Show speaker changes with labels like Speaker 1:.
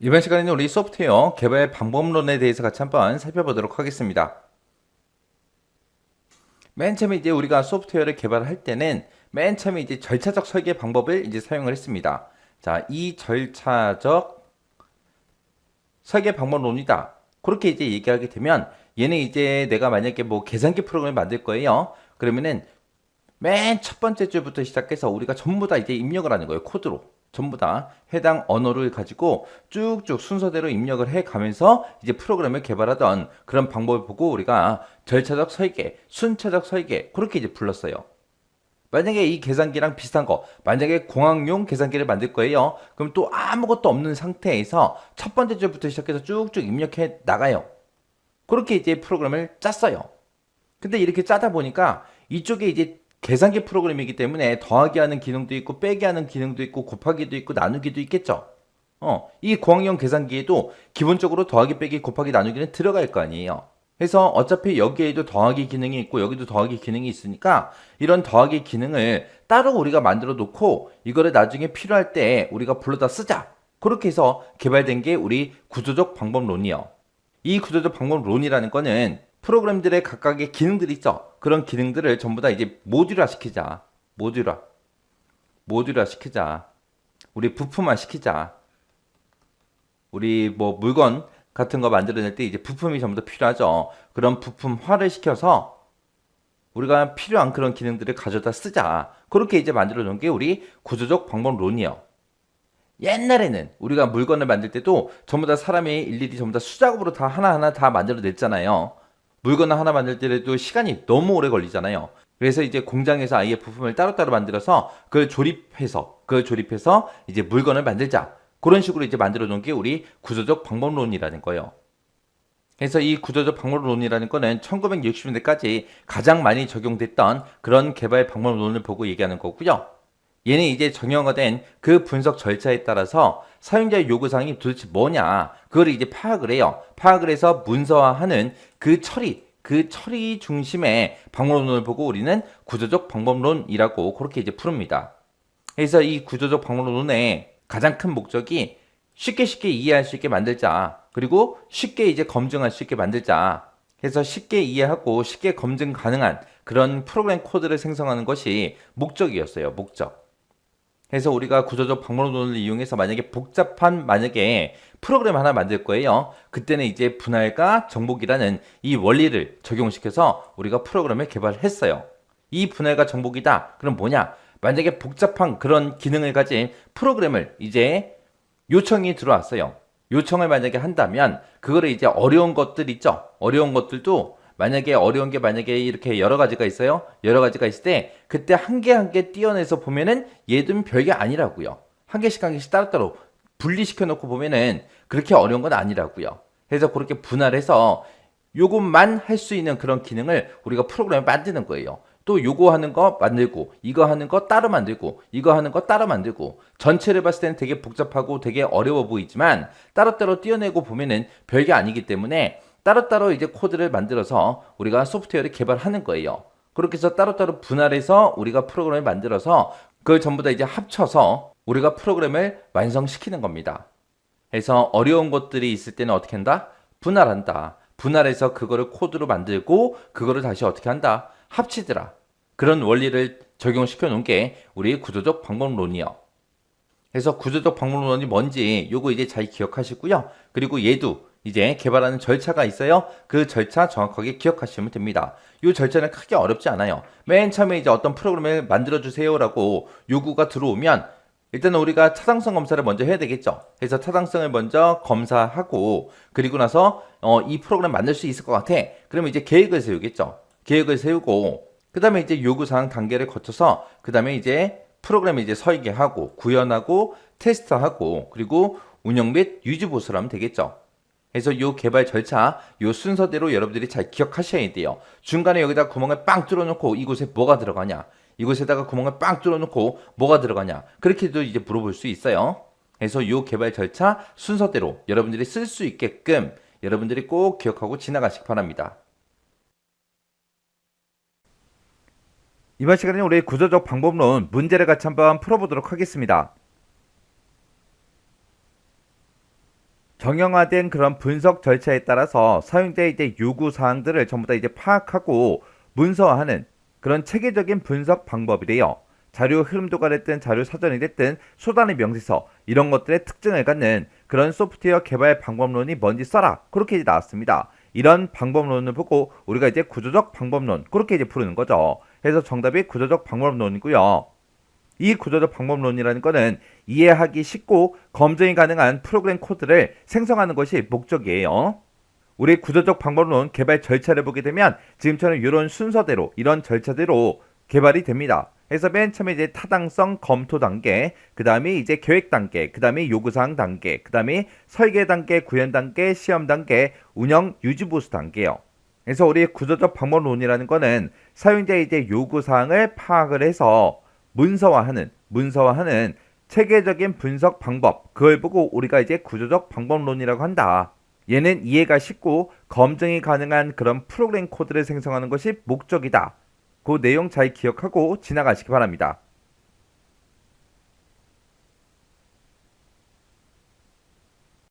Speaker 1: 이번 시간에는 우리 소프트웨어 개발 방법론에 대해서 같이 한번 살펴보도록 하겠습니다. 맨 처음에 이제 우리가 소프트웨어를 개발할 때는 맨 처음에 이제 절차적 설계 방법을 이제 사용을 했습니다. 자, 이 절차적 설계 방법론이다. 그렇게 이제 얘기하게 되면 얘는 이제 내가 만약에 뭐 계산기 프로그램을 만들 거예요. 그러면은 맨 첫 번째 줄부터 시작해서 우리가 전부 다 이제 입력을 하는 거예요. 코드로. 전부 다 해당 언어를 가지고 쭉쭉 순서대로 입력을 해 가면서 이제 프로그램을 개발하던 그런 방법을 보고 우리가 절차적 설계, 순차적 설계 그렇게 이제 불렀어요. 만약에 이 계산기랑 비슷한 거, 만약에 공학용 계산기를 만들 거예요. 그럼 또 아무것도 없는 상태에서 첫 번째 줄부터 시작해서 쭉쭉 입력해 나가요. 그렇게 이제 프로그램을 짰어요. 근데 이렇게 짜다 보니까 이쪽에 이제 계산기 프로그램이기 때문에 더하기 하는 기능도 있고 빼기 하는 기능도 있고 곱하기도 있고 나누기도 있겠죠. 이 공학용 계산기에도 기본적으로 더하기 빼기 곱하기 나누기는 들어갈 거 아니에요. 그래서 어차피 여기에도 더하기 기능이 있고 여기도 더하기 기능이 있으니까 이런 더하기 기능을 따로 우리가 만들어 놓고 이거를 나중에 필요할 때 우리가 불러다 쓰자. 그렇게 해서 개발된 게 우리 구조적 방법론이요. 이 구조적 방법론이라는 거는 프로그램들의 각각의 기능들이 있죠. 그런 기능들을 전부 다 이제 모듈화 시키자. 모듈화 시키자. 우리 부품화 시키자. 우리 뭐 물건 같은 거 만들어낼 때 이제 부품이 전부 다 필요하죠. 그런 부품화를 시켜서 우리가 필요한 그런 기능들을 가져다 쓰자. 그렇게 이제 만들어 놓은 게 우리 구조적 방법론이에요. 옛날에는 우리가 물건을 만들 때도 전부 다 사람이 일일이 전부 다 수작업으로 다 하나하나 다 만들어냈잖아요. 물건 하나 만들 때도 시간이 너무 오래 걸리잖아요. 그래서 이제 공장에서 아예 부품을 따로따로 만들어서 그걸 조립해서 이제 물건을 만들자. 그런 식으로 이제 만들어 놓은 게 우리 구조적 방법론이라는 거예요. 그래서 이 구조적 방법론이라는 거는 1960년대까지 가장 많이 적용됐던 그런 개발 방법론을 보고 얘기하는 거고요. 얘는 이제 정형화된 그 분석 절차에 따라서 사용자의 요구사항이 도대체 뭐냐, 그걸 이제 파악을 해요. 파악을 해서 문서화하는 그 처리 중심의 방법론을 보고 우리는 구조적 방법론이라고 그렇게 이제 부릅니다. 그래서 이 구조적 방법론의 가장 큰 목적이 쉽게 쉽게 이해할 수 있게 만들자. 그리고 쉽게 이제 검증할 수 있게 만들자. 그래서 쉽게 이해하고 쉽게 검증 가능한 그런 프로그램 코드를 생성하는 것이 목적이었어요. 목적. 그래서 우리가 구조적 방법론을 이용해서 만약에 프로그램 하나 만들 거예요. 그때는 이제 분할과 정복이라는 이 원리를 적용시켜서 우리가 프로그램을 개발했어요. 이 분할과 정복이다. 그럼 뭐냐? 만약에 복잡한 그런 기능을 가진 프로그램을 이제 요청이 들어왔어요. 요청을 만약에 한다면 그거를 이제 어려운 것들 있죠. 어려운 것들도 만약에 어려운 게 만약에 이렇게 여러 가지가 있어요. 여러 가지가 있을 때 그때 한 개 한 개 띄어내서 보면은 얘들은 별게 아니라고요. 한 개씩 따로따로 분리시켜 놓고 보면은 그렇게 어려운 건 아니라고요. 그래서 그렇게 분할해서 요것만 할 수 있는 그런 기능을 우리가 프로그램에 만드는 거예요. 또 요거 하는 거 만들고 이거 하는 거 따로 만들고 이거 하는 거 따로 만들고 전체를 봤을 때는 되게 복잡하고 되게 어려워 보이지만 따로따로 띄어내고 보면은 별게 아니기 때문에 따로따로 이제 코드를 만들어서 우리가 소프트웨어를 개발하는 거예요. 그렇게 해서 따로따로 분할해서 우리가 프로그램을 만들어서 그걸 전부 다 이제 합쳐서 우리가 프로그램을 완성시키는 겁니다. 그래서 어려운 것들이 있을 때는 어떻게 한다? 분할한다. 분할해서 그거를 코드로 만들고 그거를 다시 어떻게 한다? 합치더라. 그런 원리를 적용시켜 놓은 게 우리 구조적 방법론이요. 그래서 구조적 방법론이 뭔지 요거 이제 잘 기억하시고요. 그리고 얘도 이제 개발하는 절차가 있어요. 그 절차 정확하게 기억하시면 됩니다. 이 절차는 크게 어렵지 않아요. 맨 처음에 이제 어떤 프로그램을 만들어 주세요라고 요구가 들어오면 일단은 우리가 타당성 검사를 먼저 해야 되겠죠. 그래서 타당성을 먼저 검사하고 그리고 나서 이 프로그램 만들 수 있을 것 같아. 그러면 이제 계획을 세우겠죠. 계획을 세우고 그다음에 이제 요구사항 단계를 거쳐서 그다음에 이제 프로그램을 이제 설계하고 구현하고 테스트하고 그리고 운영 및 유지 보수를 하면 되겠죠. 그래서 요 개발 절차 요 순서대로 여러분들이 잘 기억하셔야 돼요. 중간에 여기다 구멍을 빵 뚫어놓고 이곳에 뭐가 들어가냐, 이곳에다가 구멍을 빵 뚫어놓고 뭐가 들어가냐, 그렇게도 이제 물어볼 수 있어요. 그래서 요 개발 절차 순서대로 여러분들이 쓸 수 있게끔 여러분들이 꼭 기억하고 지나가시기 바랍니다. 이번 시간에 우리 구조적 방법론 문제를 같이 한번 풀어보도록 하겠습니다. 정형화된 그런 분석 절차에 따라서 사용자의 이제 요구 사항들을 전부 다 이제 파악하고 문서화하는 그런 체계적인 분석 방법이래요. 자료 흐름도가 됐든 자료 사전이 됐든 수단의 명세서 이런 것들의 특징을 갖는 그런 소프트웨어 개발 방법론이 뭔지 써라. 그렇게 이제 나왔습니다. 이런 방법론을 보고 우리가 이제 구조적 방법론 그렇게 이제 부르는 거죠. 그래서 정답이 구조적 방법론이고요. 이 구조적 방법론이라는 것은 이해하기 쉽고 검증이 가능한 프로그램 코드를 생성하는 것이 목적이에요. 우리 구조적 방법론 개발 절차를 보게 되면 지금처럼 이런 순서대로 이런 절차대로 개발이 됩니다. 그래서 맨 처음에 이제 타당성 검토 단계, 그 다음에 이제 계획 단계, 그 다음에 요구사항 단계, 그 다음에 설계 단계, 구현 단계, 시험 단계, 운영 유지 보수 단계요. 그래서 우리 구조적 방법론이라는 거는 사용자의 이제 요구사항을 파악을 해서 문서화하는 체계적인 분석 방법, 그걸 보고 우리가 이제 구조적 방법론이라고 한다. 얘는 이해가 쉽고 검증이 가능한 그런 프로그램 코드를 생성하는 것이 목적이다. 그 내용 잘 기억하고 지나가시기 바랍니다.